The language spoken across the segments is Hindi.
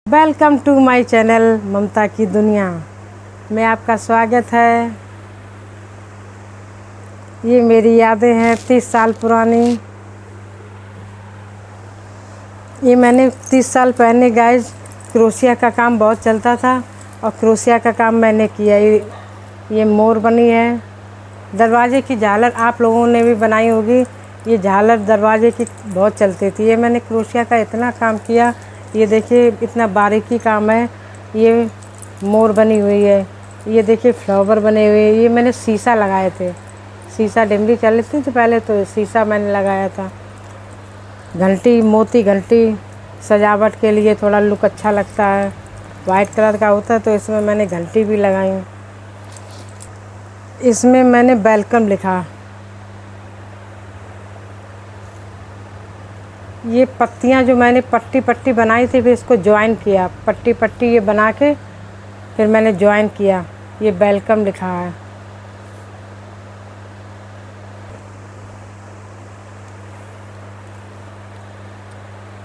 वेलकम टू माय चैनल ममता की दुनिया में आपका स्वागत है। ये मेरी यादें हैं 30 साल पुरानी। ये मैंने 30 साल पहले गाइस क्रोशिया का काम बहुत चलता था और क्रोशिया का काम मैंने किया। ये मोर बनी है। दरवाजे की झालर आप लोगों ने भी बनाई होगी। ये झालर दरवाजे की बहुत चलती थी। ये मैंने क्रोशिया का इतना काम किया। ये देखिए इतना बारीकी काम है। ये मोर बनी हुई है। ये देखिए फ्लावर बने हुए। ये मैंने शीशा लगाए थे। शीशा डिमरी चल रही थी पहले, तो शीशा मैंने लगाया था। घंटी, मोती घंटी सजावट के लिए थोड़ा लुक अच्छा लगता है। वाइट कलर का होता है तो इसमें मैंने घंटी भी लगाई। इसमें मैंने वेलकम लिखा। ये पत्तियां जो मैंने पट्टी पट्टी बनाई थी, फिर इसको ज्वाइन किया। पट्टी पट्टी ये बना के फिर मैंने ज्वाइन किया। ये वेलकम लिखा है।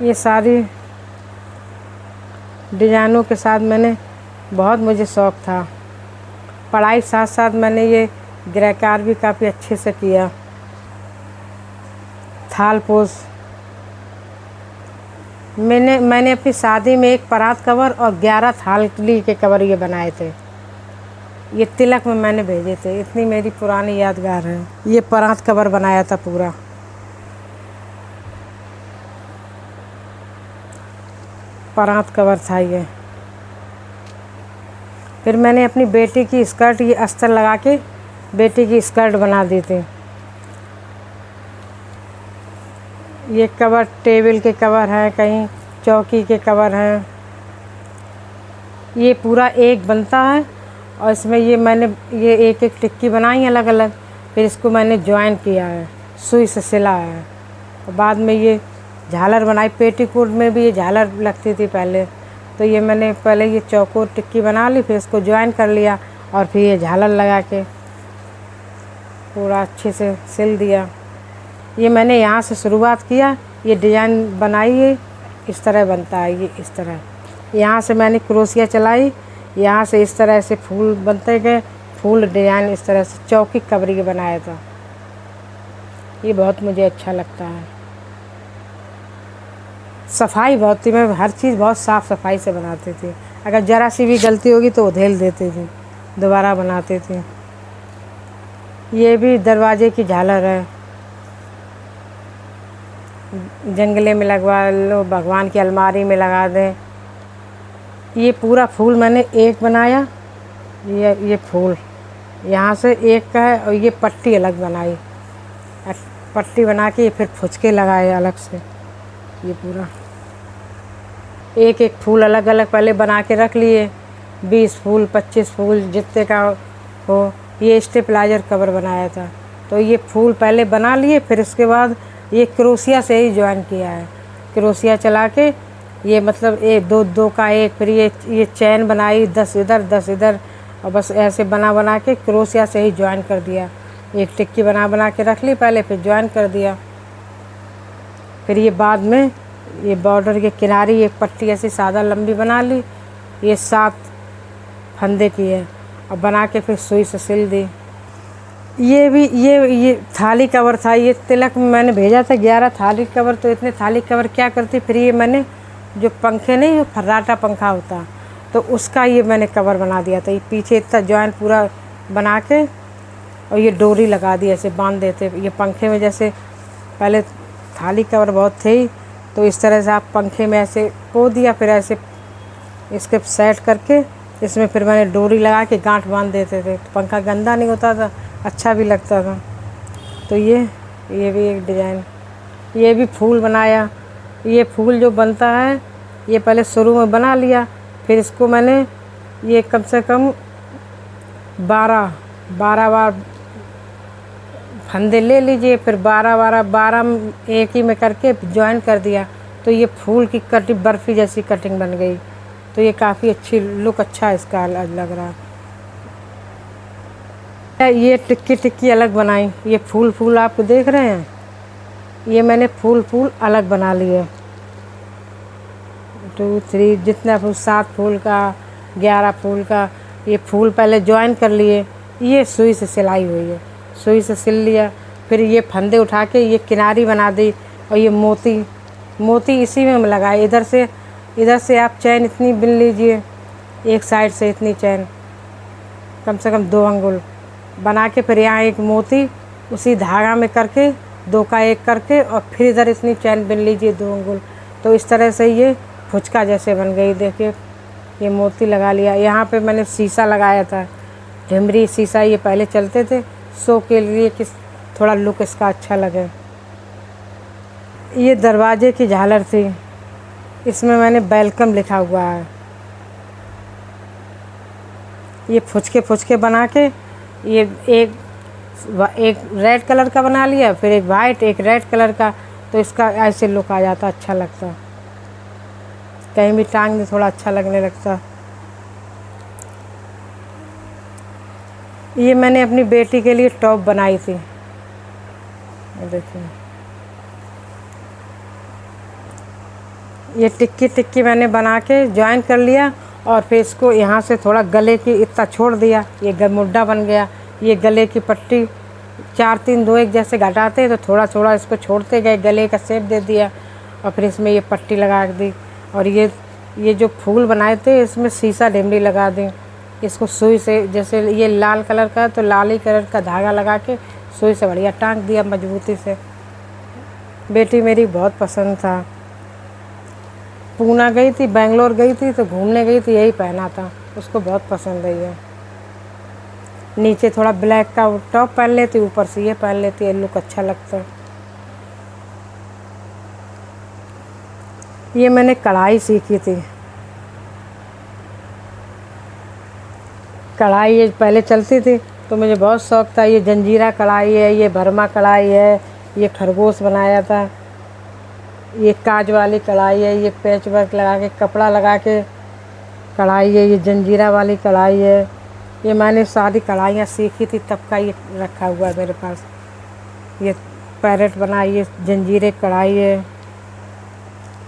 ये सारी डिज़ाइनों के साथ मैंने मुझे शौक़ था। पढ़ाई साथ साथ मैंने ये गिरहकार भी काफ़ी अच्छे से किया। थाल पोस मैंने अपनी शादी में एक परात कवर और 11 थाली के कवर ये बनाए थे। ये तिलक में मैंने भेजे थे। इतनी मेरी पुरानी यादगार है। ये परात कवर बनाया था पूरा। परात कवर था ये। फिर मैंने अपनी बेटी की स्कर्ट ये अस्तर लगा के बेटी की स्कर्ट बना दी थी। ये कवर टेबल के कवर हैं, कहीं चौकी के कवर हैं। ये पूरा एक बनता है और इसमें ये मैंने ये एक एक टिक्की बनाई अलग अलग। फिर इसको मैंने ज्वाइन किया है, सुई से सिला है। और बाद में ये झालर बनाई। पेटीकोट में भी ये झालर लगती थी पहले, तो ये मैंने पहले ये चौकोर टिक्की बना ली, फिर इसको ज्वाइन कर लिया और फिर ये झालर लगा के पूरा अच्छे से सिल दिया। ये मैंने यहाँ से शुरुआत किया। ये डिज़ाइन बनाई है, इस तरह बनता है। ये इस तरह यहाँ से मैंने क्रोशिया चलाई। यहाँ से इस तरह से फूल बनते गए। फूल डिज़ाइन इस तरह से चौकी कवरी बनाया था। ये बहुत मुझे अच्छा लगता है। सफाई बहुत थी। मैं हर चीज़ बहुत साफ़ सफाई से बनाती थी। अगर ज़रा सी भी गलती होगी तो उधेल देती थी, दोबारा बनाती थी। ये भी दरवाजे की झालर है। जंगले में लगवा लो, भगवान की अलमारी में लगा दें। ये पूरा फूल मैंने एक बनाया। ये फूल यहाँ से एक का है और ये पट्टी अलग बनाई। पट्टी बना के फिर फुचके लगाए अलग से। ये पूरा एक एक फूल अलग अलग पहले बना के रख लिए। 20 फूल 25 फूल जितने का हो। ये स्टेपलाइजर कवर बनाया था, तो ये फूल पहले बना लिए। फिर उसके बाद ये क्रोशिया से ही ज्वाइन किया है। क्रोशिया चला के ये मतलब एक दो का एक। फिर ये चैन बनाई 10 इधर 10 इधर, और बस ऐसे बना के क्रोशिया से ही ज्वाइन कर दिया। एक टिक्की बना के रख ली पहले, फिर ज्वाइन कर दिया। फिर ये बाद में ये बॉर्डर के किनारे एक पट्टी ऐसी सादा लंबी बना ली। ये 7 फंदे की है और बना के फिर सुई से सिल दी। ये भी ये थाली कवर था। ये तिलक में मैंने भेजा था 11 थाली कवर। तो इतने थाली कवर क्या करती। फिर ये मैंने जो पंखे नहीं, जो फर्राटा पंखा होता, तो उसका ये मैंने कवर बना दिया था। ये पीछे इतना जॉइंट पूरा बना के और ये डोरी लगा दी, ऐसे बांध देते। ये पंखे में जैसे पहले थाली कवर बहुत थे, तो इस तरह से आप पंखे में ऐसे को दिया, फिर ऐसे इसके सेट करके इसमें फिर मैंने डोरी लगा के गांठ बांध देते थे। तो पंखा गंदा नहीं होता था, अच्छा भी लगता था। तो ये भी एक डिज़ाइन। ये भी फूल बनाया। ये फूल जो बनता है ये पहले शुरू में बना लिया। फिर इसको मैंने ये कम से कम 12 बार फंदे ले लीजिए। फिर 12 एक ही में करके ज्वाइन कर दिया। तो ये फूल की कटिंग बर्फ़ी जैसी कटिंग बन गई। तो ये काफ़ी अच्छी लुक अच्छा इसका लग रहा है। ये टिक्की अलग बनाई। ये फूल आप देख रहे हैं, ये मैंने फूल अलग बना लिए। 2 3 जितना फूल, 7 फूल का, 11 फूल का, ये फूल पहले ज्वाइन कर लिए। ये सुई से सिलाई हुई है, सुई से सिल लिया। फिर ये फंदे उठा के ये किनारी बना दी और ये मोती इसी में लगाए। इधर से आप चैन इतनी बिन लीजिए, एक साइड से इतनी चैन, कम से कम 2 अंगुल बना के, फिर यहाँ एक मोती उसी धागा में करके 2 का 1 करके, और फिर इधर इतनी चैन बिन लीजिए 2 अंगुल। तो इस तरह से ये फुचका जैसे बन गई। देखिए ये मोती लगा लिया। यहाँ पे मैंने शीशा लगाया था, ढिमरी शीशा। ये पहले चलते थे शो के लिए कि थोड़ा लुक इसका अच्छा लगे। ये दरवाजे की झालर थी, इसमें मैंने वेलकम लिखा हुआ है। ये फुचके बना के ये एक रेड कलर का बना लिया, फिर एक वाइट, एक रेड कलर का, तो इसका ऐसे लुक आ जाता, अच्छा लगता। कहीं भी टांग दे थोड़ा अच्छा लगने लगता। ये मैंने अपनी बेटी के लिए टॉप बनाई थी। देखिए ये टिक्की मैंने बना के ज्वाइन कर लिया, और फिर इसको यहाँ से थोड़ा गले की इतना छोड़ दिया, ये मुड्ढा बन गया। ये गले की पट्टी 4 3 2 1 जैसे घटाते तो थोड़ा थोड़ा इसको छोड़ते गए, गले का शेप दे दिया, और फिर इसमें ये पट्टी लगा दी। और ये जो फूल बनाए थे इसमें शीशा ढिमरी लगा दी। इसको सुई से, जैसे ये लाल कलर का तो लाल ही कलर का धागा लगा के सुई से बढ़िया टांग दिया मजबूती से। बेटी मेरी बहुत पसंद था। पूना गई थी, बेंगलोर गई थी तो घूमने गई थी, यही पहना था, उसको बहुत पसंद है ये। नीचे थोड़ा ब्लैक का टॉप पहन लेती, ऊपर से ये पहन लेती, ये लुक अच्छा लगता है। ये मैंने कढ़ाई सीखी थी। कढ़ाई ये पहले चलती थी तो मुझे बहुत शौक़ था। ये जंजीरा कढ़ाई है, ये भरमा कढ़ाई है, ये खरगोश बनाया था, ये काज वाली कढ़ाई है, ये पैच वर्क लगा के कपड़ा लगा के कढ़ाई है, ये जंजीरा वाली कढ़ाई है। ये मैंने सारी कढ़ाइयाँ सीखी थी तब का ये रखा हुआ है मेरे पास। ये पैरेट बनाई, ये जंजीरे कढ़ाई है।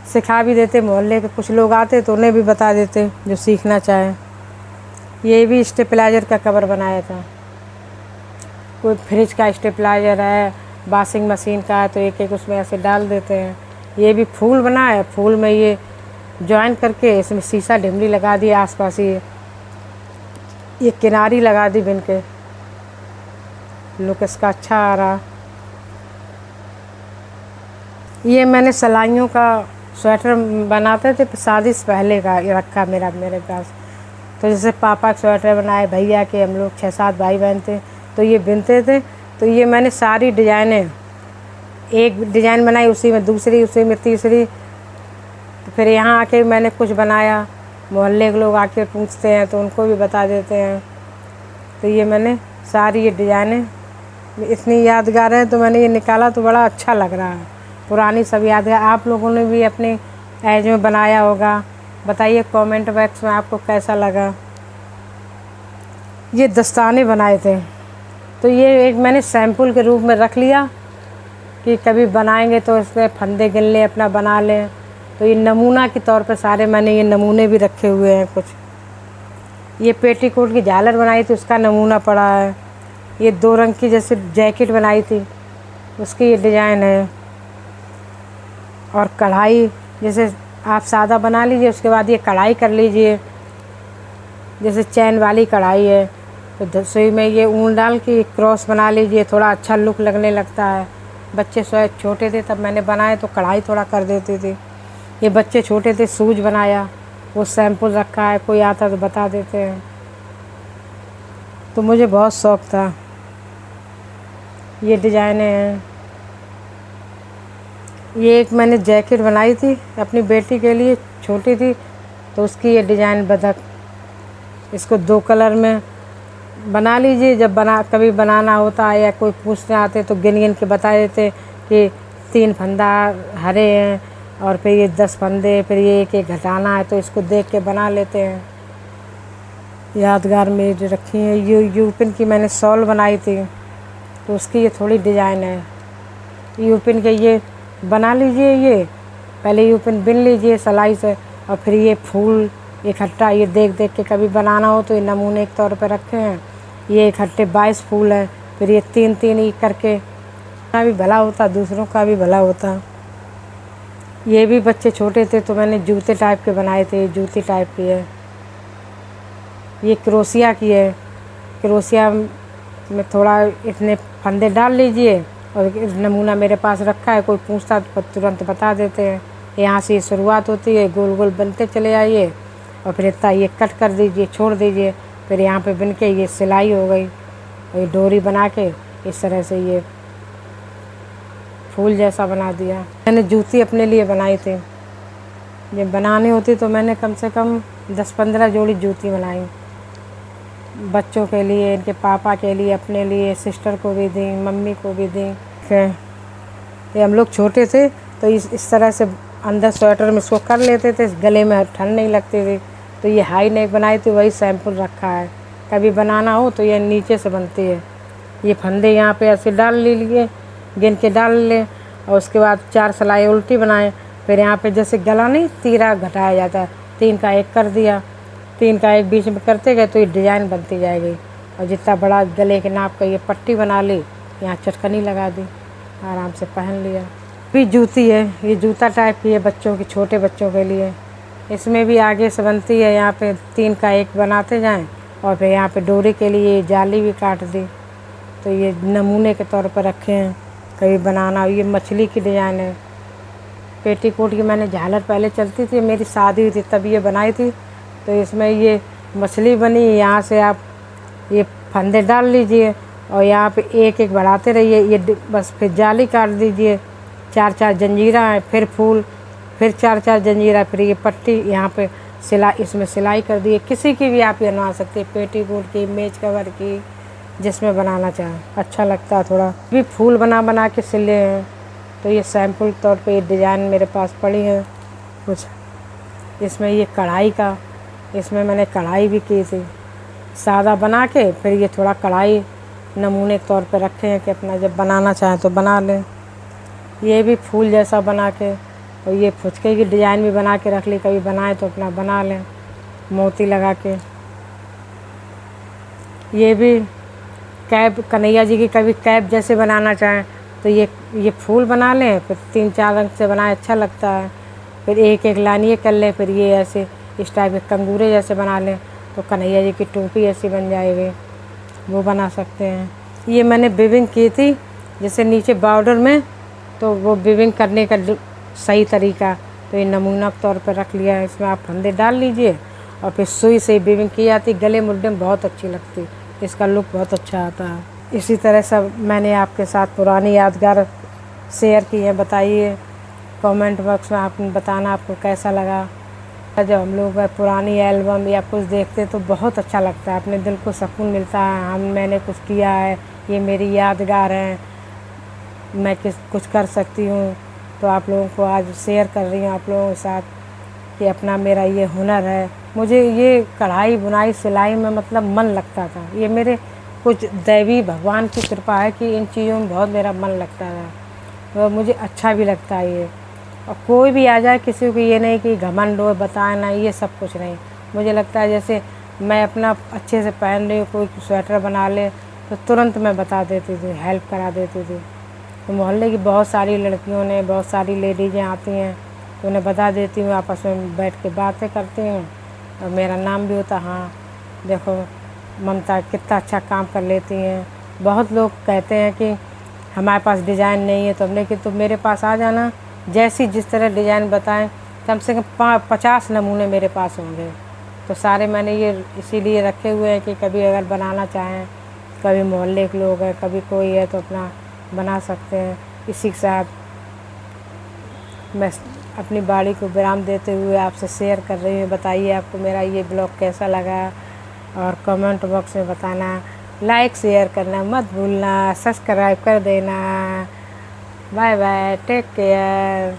सिखा भी देते, मोहल्ले के कुछ लोग आते तो उन्हें भी बता देते जो सीखना चाहें। ये भी स्टेपलाइजर का कवर बनाया था। कोई फ्रिज का स्टेपलाइजर है, वॉशिंग मशीन का है, तो एक एक उसमें ऐसे डाल देते हैं। ये भी फूल बना है, फूल में ये ज्वाइन करके इसमें शीशा ढिमरी लगा दी आसपास ही। ये किनारी लगा दी बिन के, लुक इसका अच्छा आ रहा। ये मैंने सिलाइयों का स्वेटर बनाते थे शादी से पहले का, ये रखा मेरे पास। तो जैसे पापा के स्वेटर बनाए, भैया के, हम लोग 6-7 भाई बहन थे तो ये बिनते थे। तो ये मैंने सारी डिज़ाइनें, एक डिज़ाइन बनाई उसी में दूसरी, उसी में तीसरी। तो फिर यहाँ आके मैंने कुछ बनाया, मोहल्ले के लोग आके पूछते हैं तो उनको भी बता देते हैं। तो ये मैंने सारी ये डिज़ाइनें इतनी यादगार है तो मैंने ये निकाला तो बड़ा अच्छा लग रहा है। पुरानी सब यादगार आप लोगों ने भी अपनी एज में बनाया होगा, बताइए कमेंट बॉक्स में आपको कैसा लगा। ये दस्ताने बनाए थे तो ये एक मैंने सैंपल के रूप में रख लिया कि कभी बनाएंगे तो इसमें फंदे गिन लें, अपना बना लें। तो ये नमूना के तौर पे सारे मैंने ये नमूने भी रखे हुए हैं कुछ। ये पेटीकोट की झालर बनाई थी, उसका नमूना पड़ा है। ये 2 रंग की जैसे जैकेट बनाई थी, उसकी ये डिज़ाइन है। और कढ़ाई जैसे आप सादा बना लीजिए, उसके बाद ये कढ़ाई कर लीजिए, जैसे चैन वाली कढ़ाई है। तो सुई में ये ऊन डाल के क्रॉस बना लीजिए, थोड़ा अच्छा लुक लगने लगता है। बच्चे शायद छोटे थे तब मैंने बनाए तो कढ़ाई थोड़ा कर देती थी। ये बच्चे छोटे थे, शूज बनाया, वो सैंपल रखा है, कोई आता तो बता देते हैं। तो मुझे बहुत शौक़ था। ये डिज़ाइनें हैं। ये एक मैंने जैकेट बनाई थी अपनी बेटी के लिए, छोटी थी तो उसकी ये डिज़ाइन बतख। इसको 2 कलर में बना लीजिए। जब कभी बनाना होता है या कोई पूछने आते तो गिन के बता देते कि 3 फंदा हरे हैं और फिर ये 10 फंदे, फिर ये एक घटाना है, तो इसको देख के बना लेते हैं। यादगार में जो रखी है। ये यूपिन की मैंने शॉल बनाई थी तो उसकी ये थोड़ी डिज़ाइन है। यूपिन के ये बना लीजिए, ये पहले यूपिन बिन लीजिए सिलाई से, और फिर ये फूल इकट्ठा ये देख देख के कभी बनाना हो तो ये नमूने के तौर पे रखे हैं। ये इकट्ठे 22 फूल हैं, फिर ये 3-3 ही करके अपना भी भला होता, दूसरों का भी भला होता। ये भी बच्चे छोटे थे तो मैंने जूते टाइप के बनाए थे, जूती टाइप की है। ये क्रोशिया की है। क्रोशिया में थोड़ा इतने फंदे डाल लीजिए और नमूना मेरे पास रखा है, कोई पूछता तो तुरंत बता देते हैं। यहाँ से शुरुआत होती है, गोल गोल बनते चले आइए और फिर इतना ये कट कर दीजिए, छोड़ दीजिए, फिर यहाँ पे बन के ये सिलाई हो गई और ये डोरी बना के इस तरह से ये फूल जैसा बना दिया। मैंने जूती अपने लिए बनाई थी। जब बनानी होती तो मैंने कम से कम 10-15 जोड़ी जूती बनाई, बच्चों के लिए, इनके पापा के लिए, अपने लिए, सिस्टर को भी दी, मम्मी को भी दी। ये हम लोग छोटे थे तो इस तरह से अंदर स्वेटर में इसको कर लेते थे, गले में ठंड नहीं लगती थी। तो ये हाई नेक बनाई थी, वही सैंपल रखा है। कभी बनाना हो तो ये नीचे से बनती है। ये फंदे यहाँ पे ऐसे डाल लीजिए, गिन के डाल लें और उसके बाद 4 सिलाई उल्टी बनाएं। फिर यहाँ पे जैसे गला नहीं तीरा घटाया जाता है, 3 का 1 कर दिया, 3 का 1 बीच में करते गए तो ये डिज़ाइन बनती जाएगी। और जितना बड़ा गले के नाप का ये पट्टी बना ली, यहाँ चटकनी लगा दी, आराम से पहन लिया। भी जूती है, ये जूता टाइप की है बच्चों की, छोटे बच्चों के लिए। इसमें भी आगे से बनती है, यहाँ पे 3 का 1 बनाते जाएं और फिर यहाँ पे डोरी के लिए जाली भी काट दी। तो ये नमूने के तौर पर रखे हैं, कभी बनाना। ये मछली की डिज़ाइन है। पेटीकोट की मैंने झालर पहले चलती थी, मेरी शादी हुई थी तब ये बनाई थी। तो इसमें ये मछली बनी, यहाँ से आप ये फंदे डाल लीजिए और यहाँ पे 1-1 बढ़ाते रहिए। ये बस फिर जाली काट दीजिए, 4-4 जंजीरा है, फिर फूल, फिर 4-4 जंजीरा, फिर ये पट्टी यहाँ पे सिलाई, इसमें सिलाई कर दिए। किसी की भी आप ये बनवा सकते हैं, पेटीकोट की, मेज कवर की, जिसमें बनाना चाहें। अच्छा लगता है थोड़ा। भी फूल बना बना के सिले हैं। तो ये सैंपल तौर पे ये डिज़ाइन मेरे पास पड़ी है कुछ। इसमें ये कढ़ाई का, इसमें मैंने कढ़ाई भी की थी, सादा बना के फिर ये थोड़ा कढ़ाई नमूने के तौर पे रखे हैं कि अपना जब बनाना चाहें तो बना लें। ये भी फूल जैसा बना के, और ये फुचके की डिज़ाइन भी बना के रख ली, कभी बनाए तो अपना बना लें मोती लगा के। ये भी कैप, कन्हैया जी की कभी कैप जैसे बनाना चाहें तो ये फूल बना लें, फिर 3-4 रंग से बनाए, अच्छा लगता है। फिर 1-1 लाइनें कर लें, फिर ये ऐसे इस टाइप के कंगूरे जैसे बना लें तो कन्हैया जी की टोपी ऐसी बन जाएगी, वो बना सकते हैं। ये मैंने विविंग की थी जैसे नीचे बॉर्डर में, तो वो विविंग करने का सही तरीका, तो ये नमूना के तौर पर रख लिया है। इसमें आप फंदे डाल लीजिए और फिर सुई से विविंग की जाती, गले मुड्डे में बहुत अच्छी लगती, इसका लुक बहुत अच्छा आता है। इसी तरह सब मैंने आपके साथ पुरानी यादगार शेयर की है। बताइए कमेंट बॉक्स में, आप बताना आपको कैसा लगा। जब हम लोग पुरानी एल्बम या कुछ देखते तो बहुत अच्छा लगता है, अपने दिल को सुकून मिलता है। मैंने कुछ किया है, ये मेरी यादगार है, मैं कुछ कर सकती हूँ। तो आप लोगों को आज शेयर कर रही हूँ आप लोगों के साथ कि अपना मेरा ये हुनर है। मुझे ये कढ़ाई बुनाई सिलाई में मतलब मन लगता था। ये मेरे कुछ दैवी भगवान की कृपा है कि इन चीज़ों में बहुत मेरा मन लगता है और मुझे अच्छा भी लगता है ये। और कोई भी आ जाए, किसी को ये नहीं कि घमंड हो, बताए ना, ये सब कुछ नहीं। मुझे लगता है जैसे मैं अपना अच्छे से पहन रही हूँ, कोई स्वेटर बना ले तो तुरंत मैं बता देती थी, हेल्प करा देती थी। तो मोहल्ले की बहुत सारी लड़कियों ने, बहुत सारी लेडीज़ें आती हैं तो उन्हें बता देती हूँ, आपस में बैठ के बातें करती हूँ और मेरा नाम भी होता, हाँ देखो ममता कितना अच्छा काम कर लेती हैं। बहुत लोग कहते हैं कि हमारे पास डिज़ाइन नहीं है, तो हमने कि तुम मेरे पास आ जाना, जैसी जिस तरह डिज़ाइन बताएं, कम से कम 50 नमूने मेरे पास होंगे। तो सारे मैंने ये इसीलिए रखे हुए हैं कि कभी अगर बनाना चाहें, कभी मोहल्ले के लोग हैं, कभी कोई है तो अपना बना सकते हैं। इसी के साथ मैं अपनी बाड़ी को विराम देते हुए आपसे शेयर कर रही हूँ। बताइए आपको मेरा ये ब्लॉग कैसा लगा और कमेंट बॉक्स में बताना। लाइक शेयर करना मत भूलना, सब्सक्राइब कर देना। Bye bye, take care.